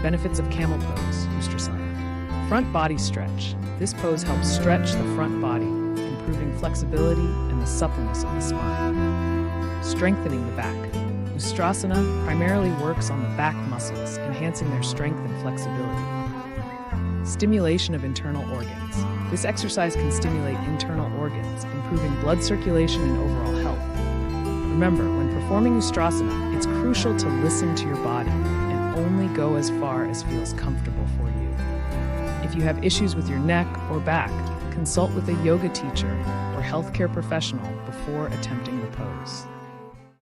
Benefits of camel pose, Ustrasana. Front body stretch. This pose helps stretch the front body, improving flexibility and the suppleness of the spine. Strengthening the back. Ustrasana primarily works on the back muscles, enhancing their strength and flexibility. Stimulation of internal organs. This exercise can stimulate internal organs, improving blood circulation and overall health. Remember, when performing Ustrasana, it's crucial to listen to your body and only go as far as feels comfortable for you. If you have issues with your neck or back, consult with a yoga teacher or healthcare professional before attempting the pose.